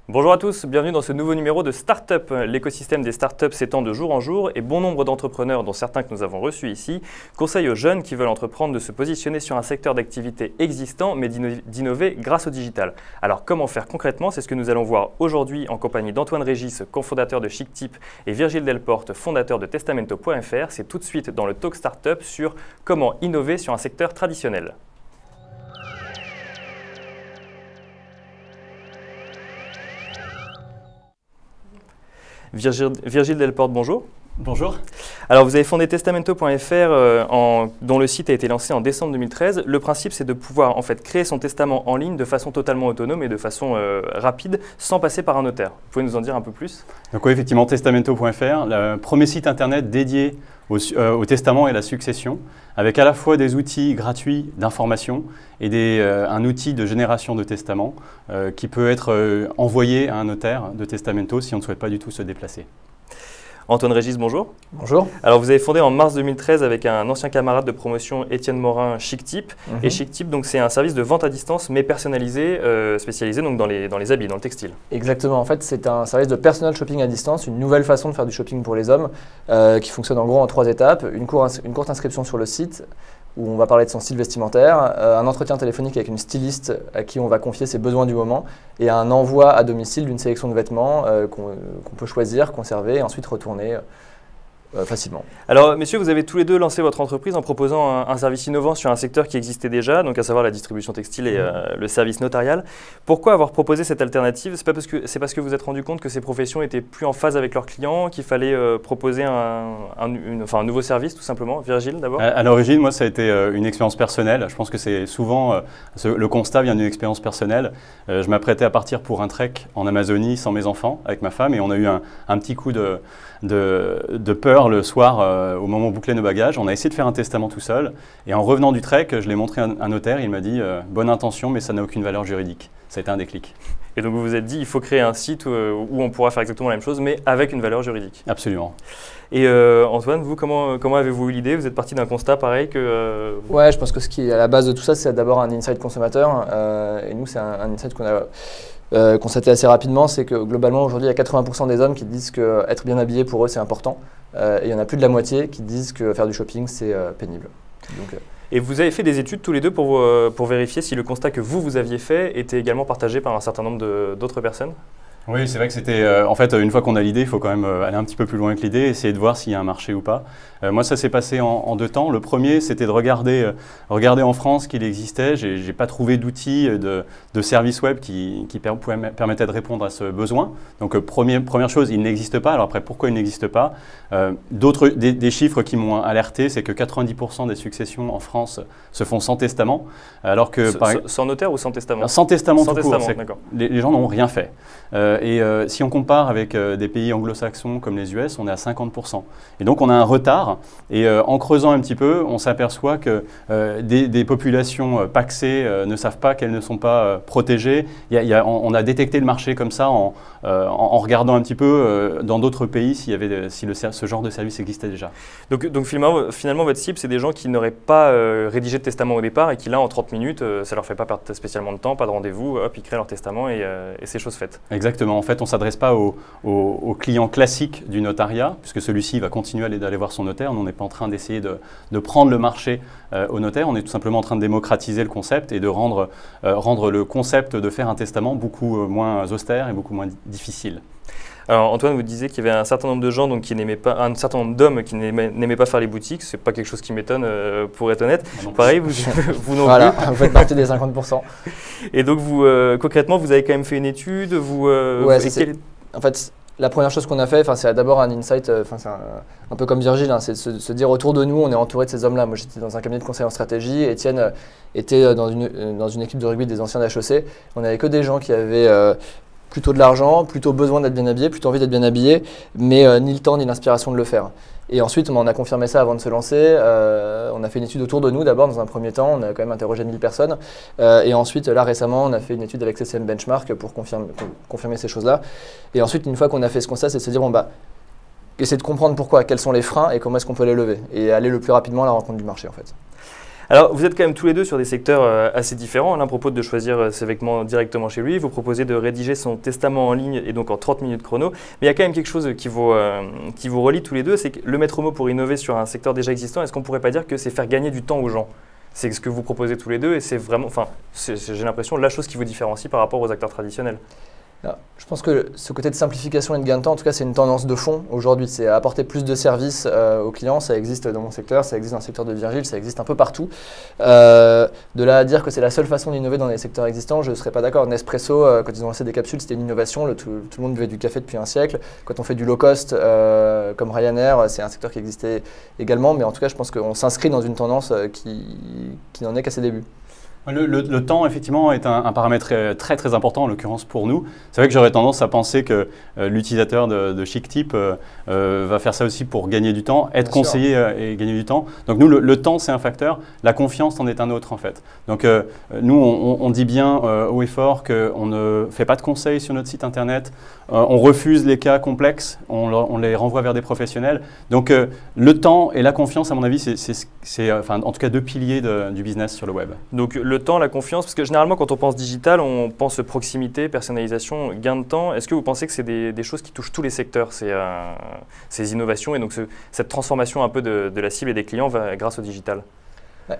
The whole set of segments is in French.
Bonjour à tous, bienvenue dans ce nouveau numéro de Startup. L'écosystème des startups s'étend de jour en jour et bon nombre d'entrepreneurs, dont certains que nous avons reçus ici, conseillent aux jeunes qui veulent entreprendre de se positionner sur un secteur d'activité existant mais d'innover grâce au digital. Alors comment faire concrètement? C'est ce que nous allons voir aujourd'hui en compagnie d'Antoine Régis, cofondateur de Chictip, et Virgile Delporte, fondateur de Testamento.fr. C'est tout de suite dans le Talk Startup sur comment innover sur un secteur traditionnel. Virgile Delporte, bonjour. Bonjour. Alors vous avez fondé Testamento.fr dont le site a été lancé en décembre 2013. Le principe c'est de pouvoir en fait créer son testament en ligne de façon totalement autonome et de façon rapide sans passer par un notaire. Vous pouvez nous en dire un peu plus? Donc oui, effectivement, Testamento.fr, le premier site internet dédié au testament et à la succession, avec à la fois des outils gratuits d'information et un outil de génération de testament qui peut être envoyé à un notaire de Testamento si on ne souhaite pas du tout se déplacer. Antoine Régis, bonjour. Bonjour. Alors vous avez fondé en mars 2013 avec un ancien camarade de promotion, Étienne Morin, Chictip. Et Chictip, donc c'est un service de vente à distance mais personnalisé, spécialisé donc dans les habits, dans le textile. Exactement. En fait, c'est un service de personal shopping à distance, une nouvelle façon de faire du shopping pour les hommes, qui fonctionne en gros en 3 étapes. Une courte inscription sur le site, où on va parler de son style vestimentaire, un entretien téléphonique avec une styliste à qui on va confier ses besoins du moment, et un envoi à domicile d'une sélection de vêtements qu'on peut choisir, conserver et ensuite retourner facilement. Alors messieurs, vous avez tous les deux lancé votre entreprise en proposant un service innovant sur un secteur qui existait déjà, donc à savoir la distribution textile et le service notarial. Pourquoi avoir proposé cette alternative? C'est parce que vous vous êtes rendu compte que ces professions étaient plus en phase avec leurs clients, qu'il fallait proposer un nouveau service tout simplement? Virgile d'abord. À l'origine, moi ça a été une expérience personnelle. Je pense que c'est souvent, le constat vient d'une expérience personnelle. Je m'apprêtais à partir pour un trek en Amazonie sans mes enfants, avec ma femme, et on a eu un petit coup de peur le soir au moment où on bouclait nos bagages. On a essayé de faire un testament tout seul et en revenant du trek, je l'ai montré à un notaire, il m'a dit bonne intention mais ça n'a aucune valeur juridique. Ça a été un déclic. Et donc vous vous êtes dit il faut créer un site où on pourra faire exactement la même chose mais avec une valeur juridique. Absolument. Et Antoine, vous comment avez-vous eu l'idée? Vous êtes parti d'un constat pareil que… Ouais, je pense que ce qui est à la base de tout ça, c'est d'abord un insight consommateur et nous c'est un insight qu'on a constaté assez rapidement, c'est que globalement aujourd'hui il y a 80% des hommes qui disent qu'être bien habillé pour eux c'est important et il y en a plus de la moitié qui disent que faire du shopping c'est pénible. Donc, Et vous avez fait des études tous les deux pour vérifier si le constat que vous aviez fait était également partagé par un certain nombre d'autres personnes? Oui, c'est vrai que c'était… en fait, une fois qu'on a l'idée, il faut quand même aller un petit peu plus loin que l'idée, essayer de voir s'il y a un marché ou pas. Moi, ça s'est passé en 2 temps. Le premier, c'était de regarder en France qu'il existait. Je n'ai pas trouvé d'outils de services web qui permettaient de répondre à ce besoin. Donc, première chose, il n'existe pas. Alors après, pourquoi il n'existe pas? Des chiffres qui m'ont alerté, c'est que 90% des successions en France se font sans testament. Alors que, sans notaire ou sans testament? Sans testament tout court. D'accord. Les gens n'ont rien fait. Si on compare avec des pays anglo-saxons comme les US, on est à 50%. Et donc on a un retard. Et en creusant un petit peu, on s'aperçoit que des populations pacsées ne savent pas qu'elles ne sont pas protégées. On a détecté le marché comme ça en regardant un petit peu dans d'autres pays si ce genre de service existait déjà. Donc finalement, votre cible, c'est des gens qui n'auraient pas rédigé de testament au départ et qui là, en 30 minutes, ça ne leur fait pas perdre spécialement de temps, pas de rendez-vous, hop, ils créent leur testament et c'est chose faite. Exactement. En fait, on ne s'adresse pas aux clients classiques du notariat, puisque celui-ci va continuer d'aller voir son notaire. Nous, on n'est pas en train d'essayer de prendre le marché au notaire. On est tout simplement en train de démocratiser le concept et de rendre le concept de faire un testament beaucoup moins austère et beaucoup moins difficile. Alors Antoine, vous disiez qu'il y avait un certain nombre de gens donc, qui n'aimaient pas, un certain nombre d'hommes qui n'aimaient pas faire les boutiques. C'est pas quelque chose qui m'étonne pour être honnête. Pareil, vous non voilà, plus. vous faites partie des 50%. Et donc vous, concrètement, vous avez quand même fait une étude. Ouais, en fait, la première chose qu'on a fait, c'est d'abord un insight, c'est un peu comme Virgile, hein, c'est de se dire autour de nous, on est entouré de ces hommes-là. Moi, j'étais dans un cabinet de conseil en stratégie, Étienne était dans une équipe de rugby des anciens d'HEC. On n'avait que des gens qui avaient plutôt de l'argent, plutôt besoin d'être bien habillé, plutôt envie d'être bien habillé, mais ni le temps ni l'inspiration de le faire. Et ensuite, on a confirmé ça avant de se lancer. On a fait une étude autour de nous d'abord dans un premier temps. On a quand même interrogé 1000 personnes. Et ensuite, là récemment, on a fait une étude avec CCM Benchmark pour confirmer ces choses-là. Et ensuite, une fois qu'on a fait ce constat, c'est de se dire, bon, bah, essayer de comprendre pourquoi, quels sont les freins et comment est-ce qu'on peut les lever et aller le plus rapidement à la rencontre du marché en fait. Alors, vous êtes quand même tous les deux sur des secteurs assez différents. L'un propose de choisir ses vêtements directement chez lui. Vous proposez de rédiger son testament en ligne et donc en 30 minutes chrono. Mais il y a quand même quelque chose qui vous relie tous les deux, c'est que le maître mot pour innover sur un secteur déjà existant, est-ce qu'on ne pourrait pas dire que c'est faire gagner du temps aux gens? C'est ce que vous proposez tous les deux et c'est vraiment, enfin, j'ai l'impression, la chose qui vous différencie par rapport aux acteurs traditionnels. Je pense que ce côté de simplification et de gain de temps, en tout cas, c'est une tendance de fond aujourd'hui. C'est apporter plus de services aux clients. Ça existe dans mon secteur, ça existe dans le secteur de Virgile, ça existe un peu partout. De là à dire que c'est la seule façon d'innover dans les secteurs existants, je ne serais pas d'accord. Nespresso, quand ils ont lancé des capsules, c'était une innovation. Tout le monde buvait du café depuis un siècle. Quand on fait du low cost, comme Ryanair, c'est un secteur qui existait également. Mais en tout cas, je pense qu'on s'inscrit dans une tendance qui n'en est qu'à ses débuts. Le temps, effectivement, est un paramètre très très important, en l'occurrence pour nous. C'est vrai que j'aurais tendance à penser que l'utilisateur de Chictip va faire ça aussi pour gagner du temps, être conseillé et gagner du temps. Donc nous, le temps, c'est un facteur. La confiance en est un autre, en fait. Donc nous, on dit bien haut et fort qu'on ne fait pas de conseils sur notre site Internet. On refuse les cas complexes, on les renvoie vers des professionnels. Donc le temps et la confiance, à mon avis, c'est enfin, en tout cas deux piliers du business sur le web. Donc le temps, la confiance, parce que généralement quand on pense digital, on pense proximité, personnalisation, gain de temps. Est-ce que vous pensez que c'est des choses qui touchent tous les secteurs, ces innovations et donc cette transformation un peu de la cible et des clients grâce au digital?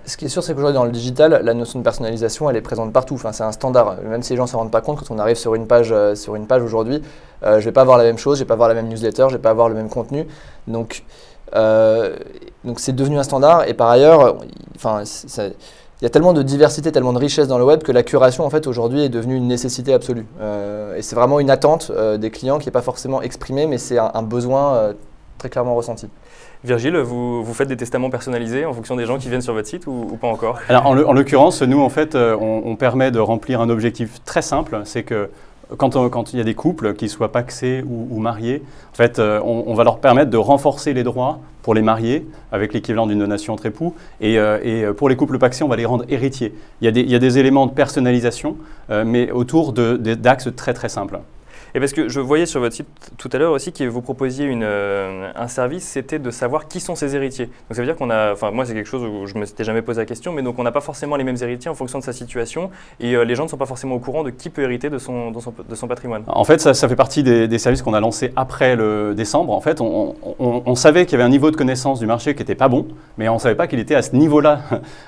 Ce qui est sûr, c'est qu'aujourd'hui, dans le digital, la notion de personnalisation, elle est présente partout. Enfin, c'est un standard. Même si les gens ne s'en rendent pas compte, quand on arrive sur une page aujourd'hui, je ne vais pas avoir la même chose, je ne vais pas avoir la même newsletter, je ne vais pas avoir le même contenu. Donc c'est devenu un standard. Et par ailleurs, il y a tellement de diversité, tellement de richesse dans le web que la curation, en fait, aujourd'hui, est devenue une nécessité absolue. Et c'est vraiment une attente des clients qui n'est pas forcément exprimée, mais c'est un besoin très clairement ressenti. Virgile, vous faites des testaments personnalisés en fonction des gens qui viennent sur votre site ou pas encore? Alors, en l'occurrence, nous, en fait, on permet de remplir un objectif très simple, c'est que quand il y a des couples, qu'ils soient pacsés ou mariés, en fait, on va leur permettre de renforcer les droits pour les mariés, avec l'équivalent d'une donation entre époux, et pour les couples pacsés, on va les rendre héritiers. Il y a des éléments de personnalisation, mais autour d'axes très très simples. Et parce que je voyais sur votre site tout à l'heure aussi que vous proposiez un service, c'était de savoir qui sont ses héritiers. Donc ça veut dire qu'on a, enfin moi c'est quelque chose où je ne me suis jamais posé la question, mais donc on n'a pas forcément les mêmes héritiers en fonction de sa situation et les gens ne sont pas forcément au courant de qui peut hériter de son patrimoine. En fait, ça fait partie des services qu'on a lancés après le décembre. En fait, on savait qu'il y avait un niveau de connaissance du marché qui n'était pas bon, mais on ne savait pas qu'il était à ce niveau-là.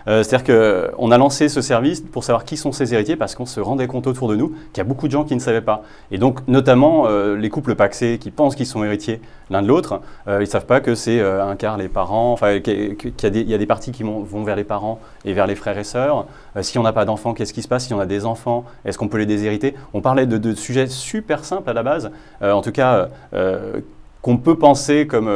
C'est-à-dire qu'on a lancé ce service pour savoir qui sont ses héritiers parce qu'on se rendait compte autour de nous qu'il y a beaucoup de gens qui ne savaient pas. Et donc, notamment les couples pacsés qui pensent qu'ils sont héritiers l'un de l'autre, ils ne savent pas que c'est un quart les parents, enfin qu'il y a des parties qui vont vers les parents et vers les frères et sœurs. Si on n'a pas d'enfants, qu'est-ce qui se passe? Si on a des enfants, est-ce qu'on peut les déshériter? On parlait de sujets super simples à la base, en tout cas qu'on peut penser comme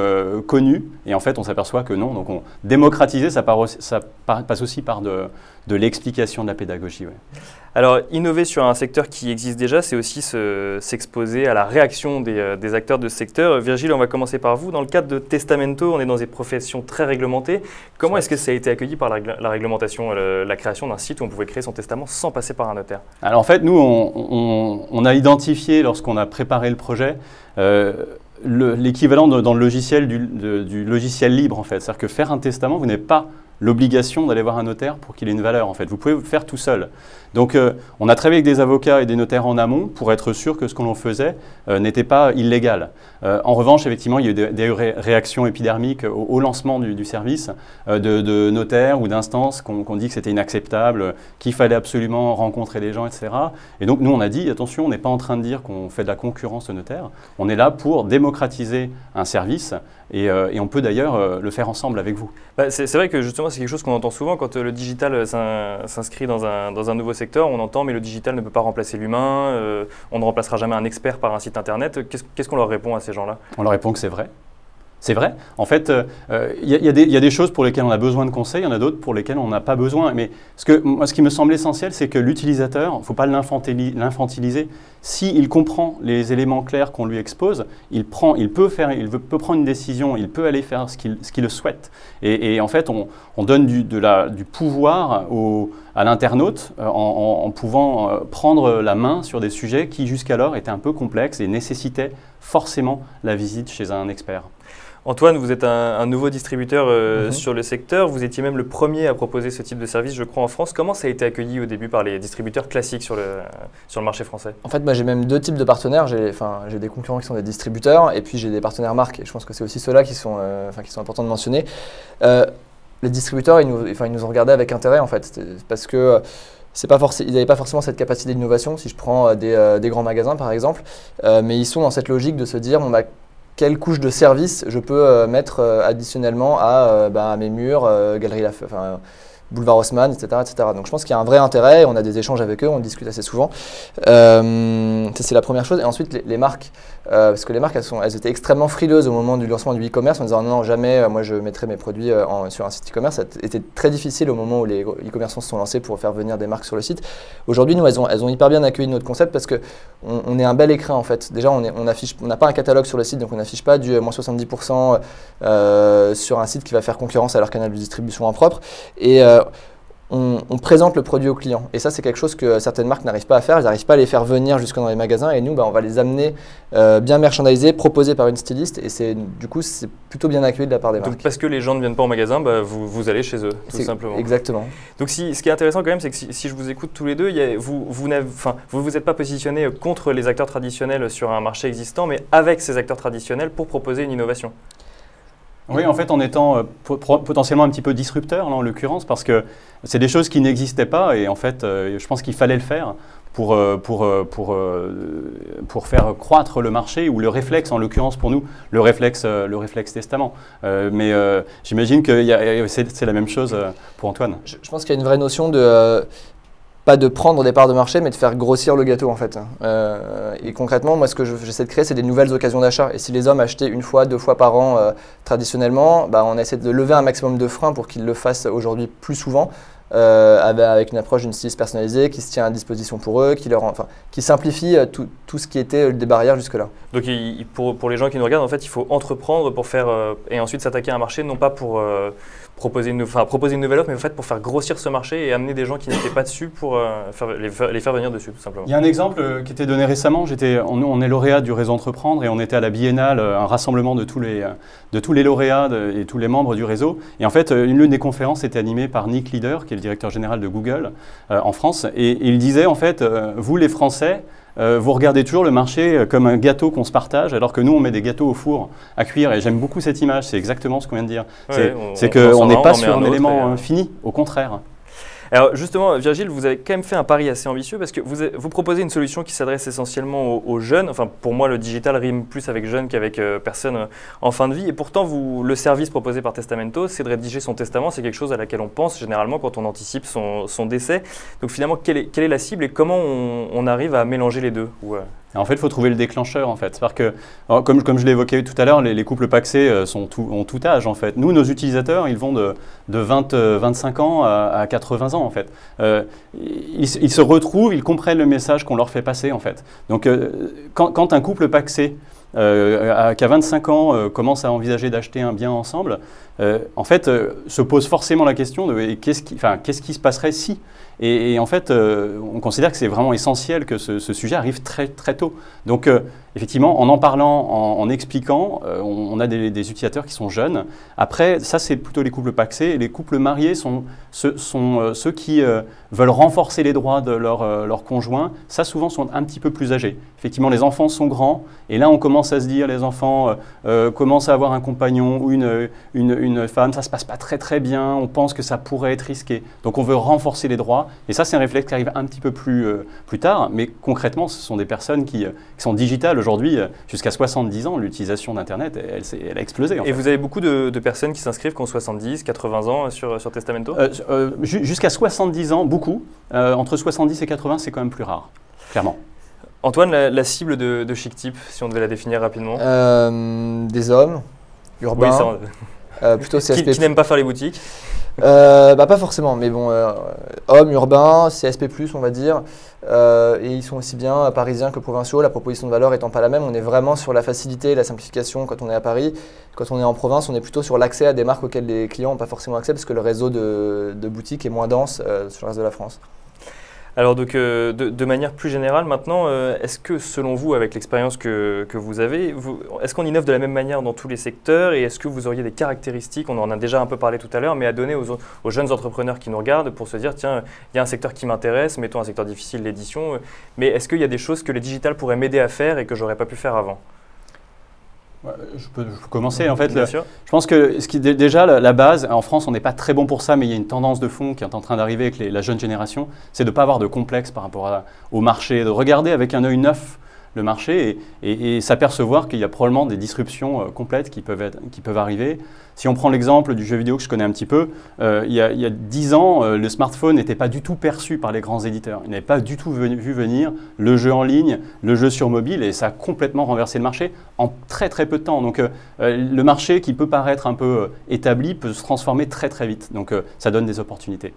connus, et en fait on s'aperçoit que non. Donc démocratiser, ça passe aussi par de l'explication, de la pédagogie. Ouais. Alors, innover sur un secteur qui existe déjà, c'est aussi s'exposer à la réaction des acteurs de ce secteur. Virgile, on va commencer par vous. Dans le cadre de Testamento, on est dans des professions très réglementées. Comment est-ce que ça a été accueilli par la réglementation, la création d'un site où on pouvait créer son testament sans passer par un notaire? Alors en fait, nous, on a identifié, lorsqu'on a préparé le projet, l'équivalent dans le logiciel du logiciel libre, en fait. C'est-à-dire que faire un testament, vous n'avez pas l'obligation d'aller voir un notaire pour qu'il ait une valeur, en fait. Vous pouvez le faire tout seul. Donc, on a travaillé avec des avocats et des notaires en amont pour être sûr que ce que l'on faisait n'était pas illégal. En revanche, effectivement, il y a eu des réactions épidermiques au lancement du service de notaires ou d'instances qu'on dit que c'était inacceptable, qu'il fallait absolument rencontrer des gens, etc. Et donc, nous, on a dit, attention, on n'est pas en train de dire qu'on fait de la concurrence de notaires. On est là pour démocratiser un service et on peut d'ailleurs le faire ensemble avec vous. C'est vrai que justement, c'est quelque chose qu'on entend souvent quand le digital s'inscrit dans un nouveau secteur. On entend, mais le digital ne peut pas remplacer l'humain, on ne remplacera jamais un expert par un site internet. Qu'est-ce qu'on leur répond à ces gens-là? On leur répond que c'est vrai. C'est vrai. En fait, il y a des choses pour lesquelles on a besoin de conseils, il y en a d'autres pour lesquelles on n'a pas besoin. Mais ce qui me semble essentiel, c'est que l'utilisateur, il ne faut pas l'infantiliser. S'il comprend les éléments clairs qu'on lui expose, il peut prendre une décision, il peut aller faire ce qu'il le souhaite. Et en fait, on donne du pouvoir à l'internaute en pouvant prendre la main sur des sujets qui jusqu'alors étaient un peu complexes et nécessitaient forcément la visite chez un expert. Antoine, vous êtes un nouveau distributeur sur le secteur. Vous étiez même le premier à proposer ce type de service, je crois, en France. Comment ça a été accueilli au début par les distributeurs classiques sur le marché français? En fait, moi, j'ai même deux types de partenaires. J'ai des concurrents qui sont des distributeurs et puis j'ai des partenaires marques. Et je pense que c'est aussi ceux-là qui sont importants de mentionner. Les distributeurs, ils nous ont regardés avec intérêt, en fait, parce que ils n'avaient pas forcément cette capacité d'innovation, si je prends des grands magasins, par exemple. Mais ils sont dans cette logique de se dire, bon, bah, quelle couche de service je peux mettre additionnellement à mes murs, Galerie Lafayette, Boulevard Haussmann, etc., etc. Donc je pense qu'il y a un vrai intérêt, on a des échanges avec eux, on discute assez souvent. Ça, c'est la première chose. Et ensuite, les marques, parce que les marques, elles étaient extrêmement frileuses au moment du lancement du e-commerce en disant non, jamais, moi je mettrai mes produits sur un site e-commerce. Ça a été très difficile au moment où les e-commerçants se sont lancés pour faire venir des marques sur le site. Aujourd'hui, nous, elles ont hyper bien accueilli notre concept parce qu'on est un bel écrin en fait. Déjà, on n'a pas un catalogue sur le site, donc on n'affiche pas du moins 70% sur un site qui va faire concurrence à leur canal de distribution en propre. Et on présente le produit aux clients. Et ça, c'est quelque chose que certaines marques n'arrivent pas à faire. Elles n'arrivent pas à les faire venir jusque dans les magasins. Et nous, on va les amener bien merchandisés, proposés par une styliste. Et du coup, c'est plutôt bien accueilli de la part des marques. Donc, parce que les gens ne viennent pas au magasin, vous allez chez eux, tout simplement. Exactement. Donc, ce qui est intéressant quand même, c'est que si je vous écoute tous les deux, vous vous êtes pas positionné contre les acteurs traditionnels sur un marché existant, mais avec ces acteurs traditionnels pour proposer une innovation. Oui, en fait, en étant potentiellement un petit peu disrupteur, là, en l'occurrence, parce que c'est des choses qui n'existaient pas et en fait, je pense qu'il fallait le faire pour faire croître le marché ou le réflexe, en l'occurrence pour nous, le réflexe testament. Mais j'imagine que c'est la même chose pour Antoine. Je pense qu'il y a une vraie notion de pas de prendre des parts de marché, mais de faire grossir le gâteau en fait. Et concrètement, moi ce que j'essaie de créer, c'est des nouvelles occasions d'achat. Et si les hommes achetaient une fois, 2 fois par an traditionnellement, on essaie de lever un maximum de freins pour qu'ils le fassent aujourd'hui plus souvent, avec une approche d'une styliste personnalisée qui se tient à disposition pour eux, qui simplifie tout ce qui était des barrières jusque-là. Donc pour les gens qui nous regardent, en fait, il faut entreprendre pour faire et ensuite s'attaquer à un marché, non pas pour proposer une nouvelle offre, mais en fait pour faire grossir ce marché et amener des gens qui n'étaient pas dessus pour les faire venir dessus, tout simplement. Il y a un exemple qui était donné récemment. On est lauréat du réseau Entreprendre et on était à la Biennale, un rassemblement de tous les lauréats et tous les membres du réseau. Et en fait, l'une des conférences était animée par Nick Leader, qui est le directeur général de Google en France. Et il disait en fait, vous les Français, vous regardez toujours le marché comme un gâteau qu'on se partage, alors que nous, on met des gâteaux au four à cuire. Et j'aime beaucoup cette image, c'est exactement ce qu'on vient de dire. C'est qu'on n'est pas sur un élément fini, au contraire. Alors justement, Virgile, vous avez quand même fait un pari assez ambitieux parce que vous proposez une solution qui s'adresse essentiellement aux jeunes. Enfin, pour moi, le digital rime plus avec jeune qu'avec personne en fin de vie. Et pourtant, le service proposé par Testamento, c'est de rédiger son testament. C'est quelque chose à laquelle on pense généralement quand on anticipe son décès. Donc finalement, quelle est la cible et comment on arrive à mélanger les deux? En fait, il faut trouver le déclencheur, en fait. Parce que, comme je l'ai évoqué tout à l'heure, les couples pacsés ont tout âge, en fait. Nous, nos utilisateurs, ils vont de 25 ans à 80 ans, en fait. Ils se retrouvent, ils comprennent le message qu'on leur fait passer, en fait. Donc, quand un couple pacsé qui a 25 ans commence à envisager d'acheter un bien ensemble, en fait, se pose forcément la question de qu'est-ce qui se passerait si. Et en fait, on considère que c'est vraiment essentiel que ce sujet arrive très, très tôt. Donc, effectivement, en parlant, en expliquant, on a des utilisateurs qui sont jeunes. Après, ça, c'est plutôt les couples pacsés. Les couples mariés sont ceux qui veulent renforcer les droits de leur conjoint. Ça, souvent, sont un petit peu plus âgés. Effectivement, les enfants sont grands. Et là, on commence à se dire, les enfants commencent à avoir un compagnon ou une femme. Ça ne se passe pas très, très bien. On pense que ça pourrait être risqué. Donc, on veut renforcer les droits. Et ça, c'est un réflexe qui arrive un petit peu plus tard. Mais concrètement, ce sont des personnes qui sont digitales. Aujourd'hui, jusqu'à 70 ans, l'utilisation d'Internet, elle a explosé. Et vous avez beaucoup de personnes qui s'inscrivent qui ont 70, 80 ans sur Testamento? Jusqu'à 70 ans, beaucoup. Entre 70 et 80, c'est quand même plus rare, clairement. Antoine, la cible de Chictip, si on devait la définir rapidement? Des hommes, urbains, oui, plutôt CSP+. Qui n'aiment pas faire les boutiques? Pas forcément, mais bon, hommes, urbains, CSP+, on va dire, et ils sont aussi bien parisiens que provinciaux, la proposition de valeur étant pas la même. On est vraiment sur la facilité et la simplification quand on est à Paris. Quand on est en province, on est plutôt sur l'accès à des marques auxquelles les clients n'ont pas forcément accès parce que le réseau de boutiques est moins dense sur le reste de la France. Alors donc, de manière plus générale maintenant, est-ce que selon vous, avec l'expérience que vous avez, est-ce qu'on innove de la même manière dans tous les secteurs et est-ce que vous auriez des caractéristiques, on en a déjà un peu parlé tout à l'heure, mais à donner aux jeunes entrepreneurs qui nous regardent pour se dire, tiens, il y a un secteur qui m'intéresse, mettons un secteur difficile, l'édition, mais est-ce qu'il y a des choses que les digital pourraient m'aider à faire et que j'aurais pas pu faire avant? Ouais, je peux commencer. En fait, Bien sûr. je pense que déjà, la base, en France, on n'est pas très bon pour ça, mais il y a une tendance de fond qui est en train d'arriver avec la jeune génération, c'est de ne pas avoir de complexe par rapport au marché, de regarder avec un œil neuf le marché et s'apercevoir qu'il y a probablement des disruptions complètes qui peuvent arriver. Si on prend l'exemple du jeu vidéo que je connais un petit peu, il y a 10 ans, le smartphone n'était pas du tout perçu par les grands éditeurs. Ils n'avaient pas du tout vu venir le jeu en ligne, le jeu sur mobile, et ça a complètement renversé le marché en très très peu de temps. Donc le marché qui peut paraître un peu établi peut se transformer très très vite. Donc ça donne des opportunités.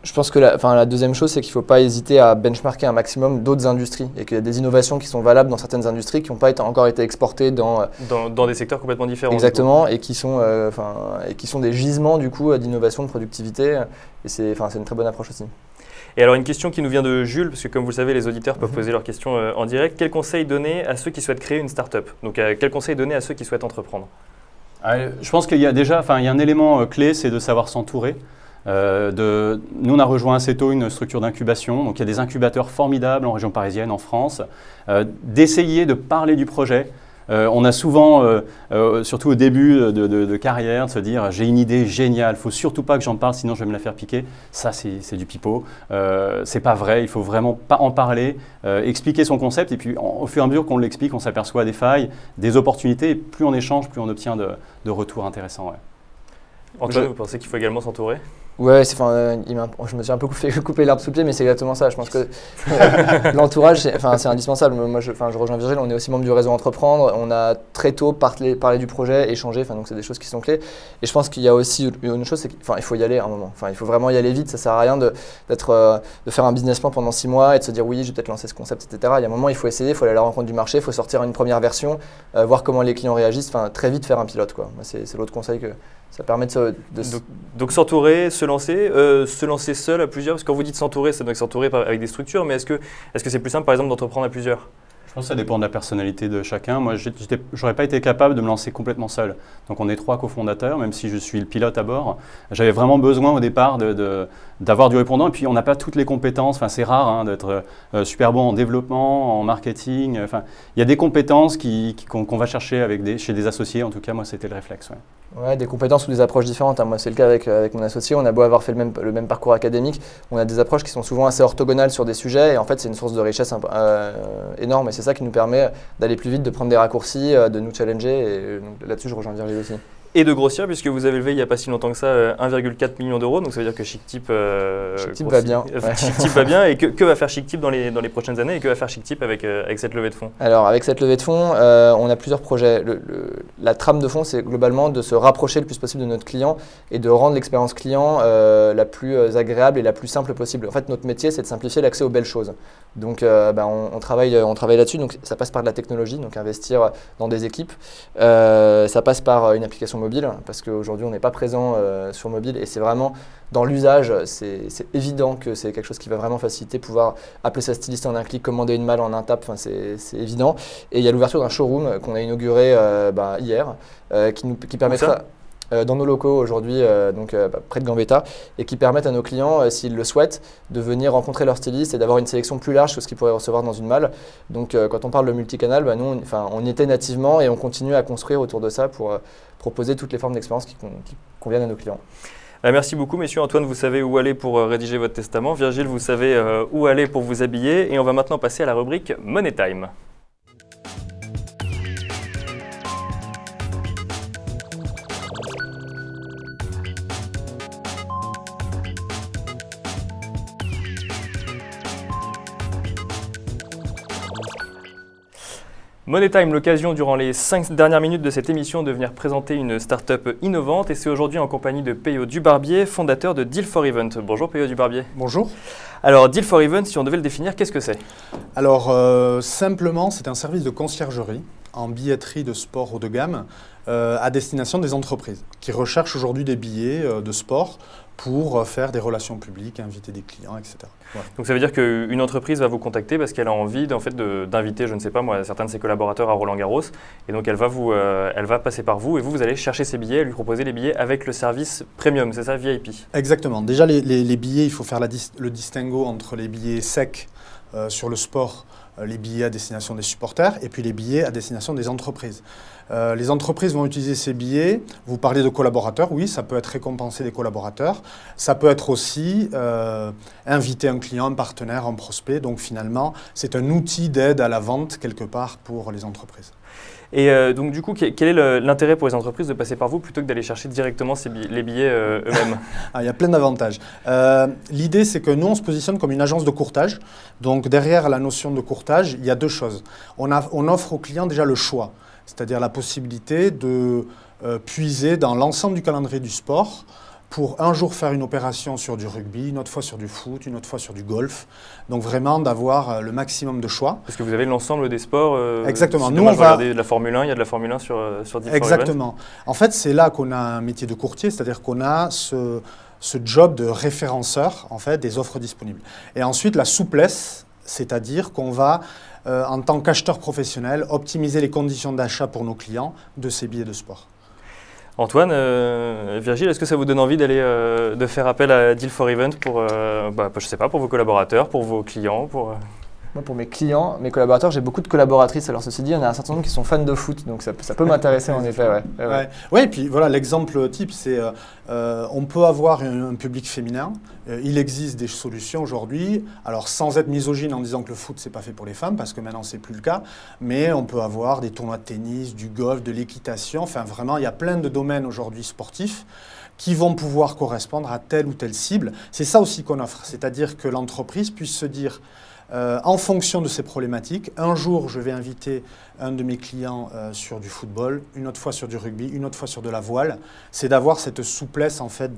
Je pense que la deuxième chose, c'est qu'il ne faut pas hésiter à benchmarker un maximum d'autres industries et qu'il y a des innovations qui sont valables dans certaines industries qui n'ont pas encore été exportées dans des secteurs complètement différents. Exactement, et qui sont des gisements du coup d'innovation, de productivité. Et c'est une très bonne approche aussi. Et alors une question qui nous vient de Jules, parce que comme vous le savez, les auditeurs peuvent poser leurs questions en direct. Quel conseil donner à ceux qui souhaitent créer une start-up? Donc quel conseil donner à ceux qui souhaitent entreprendre? Je pense qu'il y a déjà, il y a un élément clé, c'est de savoir s'entourer. Nous, on a rejoint assez tôt une structure d'incubation, donc il y a des incubateurs formidables en région parisienne, en France, d'essayer de parler du projet. On a souvent, surtout au début de carrière, de se dire j'ai une idée géniale, il ne faut surtout pas que j'en parle sinon je vais me la faire piquer. Ça c'est du pipeau, c'est pas vrai, il faut vraiment pas en parler, expliquer son concept et puis au fur et à mesure qu'on l'explique, on s'aperçoit des failles, des opportunités et plus on échange, plus on obtient de retours intéressants. Ouais. Antoine, vous pensez qu'il faut également s'entourer? Ouais, je me suis un peu coupé l'herbe sous le pied, mais c'est exactement ça. Je pense que l'entourage, c'est indispensable. Moi, je rejoins Virgile, on est aussi membre du réseau Entreprendre. On a très tôt parlé du projet, échangé, donc c'est des choses qui sont clés. Et je pense qu'il y a aussi une chose, c'est qu'il faut y aller à un moment. Il faut vraiment y aller vite. Ça ne sert à rien de faire un business plan pendant 6 mois et de se dire oui, je vais peut-être lancer ce concept, etc. Il y a un moment, il faut essayer, il faut aller à la rencontre du marché, il faut sortir une première version, voir comment les clients réagissent, très vite faire un pilote, quoi. C'est l'autre conseil que ça permet Donc s'entourer, se lancer seul à plusieurs, parce que quand vous dites s'entourer, ça doit s'entourer avec des structures, mais est-ce que c'est plus simple par exemple d'entreprendre à plusieurs? Je pense que ça dépend de la personnalité de chacun. Moi, je n'aurais pas été capable de me lancer complètement seul. Donc on est 3 cofondateurs, même si je suis le pilote à bord. J'avais vraiment besoin au départ d'avoir du répondant. Et puis on n'a pas toutes les compétences. C'est rare d'être super bon en développement, en marketing. Il y a des compétences qu'on va chercher chez des associés. En tout cas, moi, c'était le réflexe. Ouais, des compétences ou des approches différentes. Moi, c'est le cas avec mon associé. On a beau avoir fait le même parcours académique, on a des approches qui sont souvent assez orthogonales sur des sujets. Et en fait, c'est une source de richesse énorme. Et c'est ça qui nous permet d'aller plus vite, de prendre des raccourcis, de nous challenger. Et là-dessus, je rejoins Virgile aussi. Et de grossir, puisque vous avez levé il n'y a pas si longtemps que ça 1,4 million d'euros. Donc ça veut dire que Chictip va bien. Ouais. Chictip va bien. Et que va faire Chictip dans les prochaines années? Et que va faire Chictip avec cette levée de fonds? Alors, avec cette levée de fonds, on a plusieurs projets. La trame de fond, c'est globalement de se rapprocher le plus possible de notre client et de rendre l'expérience client la plus agréable et la plus simple possible. En fait, notre métier, c'est de simplifier l'accès aux belles choses. Donc, on travaille là-dessus. Donc, ça passe par de la technologie, donc investir dans des équipes. Ça passe par une application mobile, parce qu'aujourd'hui, on n'est pas présent sur mobile. Et c'est vraiment, dans l'usage, c'est évident que c'est quelque chose qui va vraiment faciliter, pouvoir appeler sa styliste en un clic, commander une malle en un tap, c'est évident. Et il y a l'ouverture d'un showroom qu'on a inauguré hier, qui permettra… dans nos locaux aujourd'hui, près de Gambetta, et qui permettent à nos clients, s'ils le souhaitent, de venir rencontrer leur styliste et d'avoir une sélection plus large que ce qu'ils pourraient recevoir dans une malle. Donc quand on parle de multicanal, nous, on y était nativement et on continue à construire autour de ça pour proposer toutes les formes d'expérience qui conviennent à nos clients. Merci beaucoup, messieurs. Antoine, vous savez où aller pour rédiger votre testament. Virgile, vous savez où aller pour vous habiller. Et on va maintenant passer à la rubrique Money Time. Money Time, l'occasion durant les 5 dernières minutes de cette émission de venir présenter une start-up innovante et c'est aujourd'hui en compagnie de Peyo Dubarbier, fondateur de Deal for Event. Bonjour Peyo Dubarbier. Bonjour. Alors Deal for Event, si on devait le définir, qu'est-ce que c'est? Alors simplement, c'est un service de conciergerie en billetterie de sport haut de gamme à destination des entreprises qui recherchent aujourd'hui des billets de sport pour faire des relations publiques, inviter des clients, etc. Voilà. Donc ça veut dire qu'une entreprise va vous contacter parce qu'elle a envie d'inviter, je ne sais pas moi, certains de ses collaborateurs à Roland-Garros, et donc elle va passer par vous, et vous allez chercher ses billets, lui proposer les billets avec le service premium, c'est ça, VIP? Exactement. Déjà les billets, il faut faire le distinguo entre les billets secs sur le sport, les billets à destination des supporters, et puis les billets à destination des entreprises. Les entreprises vont utiliser ces billets. Vous parlez de collaborateurs, oui, ça peut être récompenser des collaborateurs. Ça peut être aussi inviter un client, un partenaire, un prospect. Donc finalement, c'est un outil d'aide à la vente quelque part pour les entreprises. Et donc du coup, quel est l'intérêt pour les entreprises de passer par vous plutôt que d'aller chercher directement les billets eux-mêmes? Il y a plein d'avantages. L'idée, c'est que nous, on se positionne comme une agence de courtage. Donc derrière la notion de courtage, il y a deux choses. On offre aux clients déjà le choix, c'est-à-dire la possibilité de puiser dans l'ensemble du calendrier du sport pour un jour faire une opération sur du rugby, une autre fois sur du foot, une autre fois sur du golf. Donc vraiment d'avoir le maximum de choix. Parce que vous avez l'ensemble des sports. Exactement. Si Nous, on va regarder de la Formule 1, il y a de la Formule 1 sur différents Exactement. En fait, c'est là qu'on a un métier de courtier, c'est-à-dire qu'on a ce job de référenceur en fait, des offres disponibles. Et ensuite, la souplesse, c'est-à-dire qu'on va, en tant qu'acheteur professionnel, optimiser les conditions d'achat pour nos clients de ces billets de sport. Antoine, Virgile, est-ce que ça vous donne envie de faire appel à Deal for Event pour, je sais pas, pour vos collaborateurs, pour vos clients, Moi, pour mes clients, mes collaborateurs, j'ai beaucoup de collaboratrices. Alors, ceci dit, il y en a un certain nombre qui sont fans de foot, donc ça peut m'intéresser en effet. Ouais, et puis voilà, l'exemple type, c'est on peut avoir un public féminin. Il existe des solutions aujourd'hui, alors sans être misogyne en disant que le foot, c'est pas fait pour les femmes, parce que maintenant, c'est plus le cas, mais on peut avoir des tournois de tennis, du golf, de l'équitation, enfin vraiment, il y a plein de domaines aujourd'hui sportifs qui vont pouvoir correspondre à telle ou telle cible. C'est ça aussi qu'on offre, c'est-à-dire que l'entreprise puisse se dire, en fonction de ces problématiques, un jour je vais inviter un de mes clients sur du football, une autre fois sur du rugby, une autre fois sur de la voile. C'est d'avoir cette souplesse en fait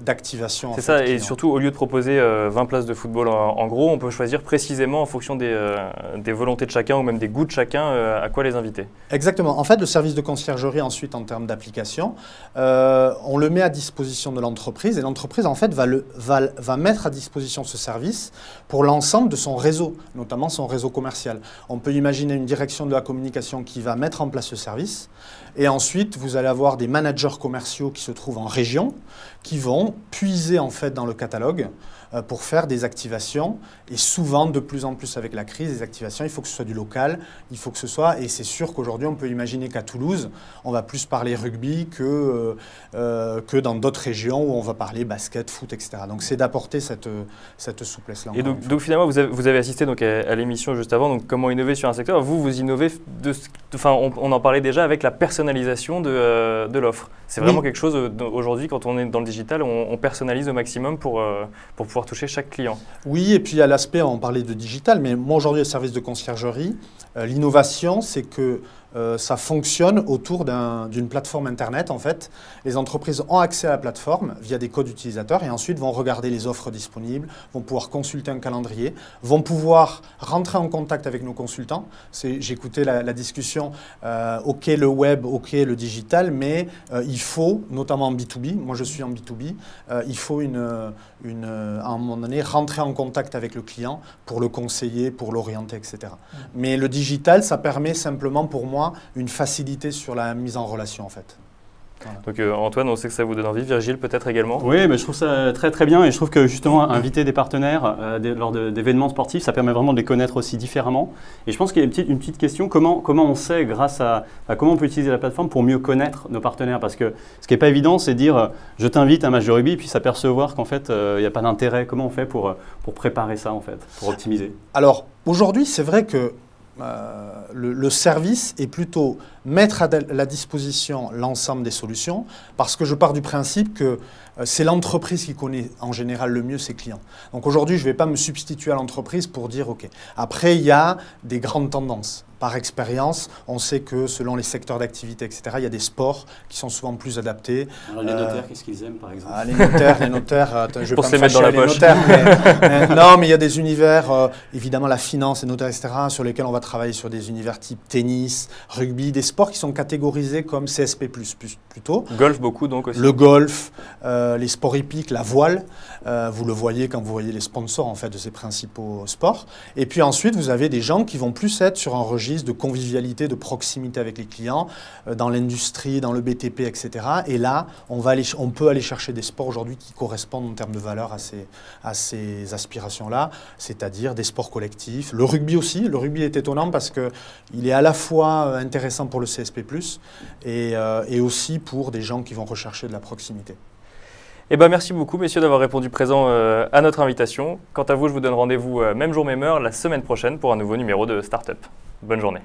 d'activation. C'est ça, et surtout au lieu de proposer 20 places de football en gros, on peut choisir précisément en fonction des volontés de chacun ou même des goûts de chacun à quoi les inviter. Exactement. En fait, le service de conciergerie ensuite en termes d'application, on le met à disposition de l'entreprise et l'entreprise en fait va mettre à disposition ce service pour l'ensemble de son réseau, notamment son réseau commercial. On peut imaginer une direction de la communication qui va mettre en place ce service et ensuite vous allez avoir des managers commerciaux qui se trouvent en région qui vont puiser en fait dans le catalogue pour faire des activations et souvent de plus en plus avec la crise des activations il faut que ce soit du local, il faut que ce soit et c'est sûr qu'aujourd'hui on peut imaginer qu'à Toulouse on va plus parler rugby que dans d'autres régions où on va parler basket, foot, etc. Donc c'est d'apporter cette souplesse là. Et donc finalement vous avez assisté donc à l'émission juste avant, donc comment innover sur un secteur, vous innovez on en parlait déjà avec la personnalisation de l'offre. C'est vraiment quelque chose aujourd'hui quand on est dans le digital, on personnalise au maximum pour pouvoir toucher chaque client. Oui, et puis à l'aspect, on parlait de digital, mais moi aujourd'hui, le service de conciergerie, l'innovation, c'est que ça fonctionne autour d'une plateforme Internet. En fait, les entreprises ont accès à la plateforme via des codes utilisateurs et ensuite vont regarder les offres disponibles, vont pouvoir consulter un calendrier, vont pouvoir rentrer en contact avec nos consultants. J'écoutais la discussion, OK le web, OK le digital, mais il faut, notamment en B2B, moi je suis en B2B, il faut à un moment donné rentrer en contact avec le client pour le conseiller, pour l'orienter, etc. Mais le digital, ça permet simplement pour moi une facilité sur la mise en relation en fait. Voilà. Donc Antoine, on sait que ça vous donne envie, Virgile peut-être également? Oui, mais je trouve ça très très bien et je trouve que justement inviter des partenaires lors d'événements sportifs, ça permet vraiment de les connaître aussi différemment. Et je pense qu'il y a une petite question, comment on sait comment on peut utiliser la plateforme pour mieux connaître nos partenaires? Parce que ce qui n'est pas évident, c'est de dire je t'invite à un match de rugby et puis s'apercevoir qu'en fait il n'y a pas d'intérêt. Comment on fait pour préparer ça en fait, pour optimiser? Alors aujourd'hui, c'est vrai que le service est plutôt mettre à la disposition l'ensemble des solutions, parce que je pars du principe que c'est l'entreprise qui connaît en général le mieux ses clients. Donc aujourd'hui, je ne vais pas me substituer à l'entreprise pour dire OK. Après, il y a des grandes tendances. Par expérience, on sait que selon les secteurs d'activité, etc., il y a des sports qui sont souvent plus adaptés. Alors les notaires, qu'est-ce qu'ils aiment par exemple? Les notaires, je vais pour pas se me les mettre dans fâcher la avec les poche. notaires, non, mais il y a des univers, évidemment la finance, les notaires, etc., sur lesquels on va travailler sur des univers type tennis, rugby, des sports qui sont catégorisés comme CSP+, plutôt. Golf beaucoup donc aussi. Le golf, les sports hippiques, la voile, vous le voyez quand vous voyez les sponsors en fait, de ces principaux sports. Et puis ensuite, vous avez des gens qui vont plus être sur un registre de convivialité, de proximité avec les clients, dans l'industrie, dans le BTP, etc. Et là, on peut aller chercher des sports aujourd'hui qui correspondent en termes de valeur à ces aspirations-là, c'est-à-dire des sports collectifs. Le rugby aussi. Le rugby est étonnant parce qu'il est à la fois intéressant pour le CSP+, et aussi pour des gens qui vont rechercher de la proximité. Eh ben, merci beaucoup, messieurs, d'avoir répondu présent à notre invitation. Quant à vous, je vous donne rendez-vous même jour, même heure, la semaine prochaine pour un nouveau numéro de Startup. Bonne journée.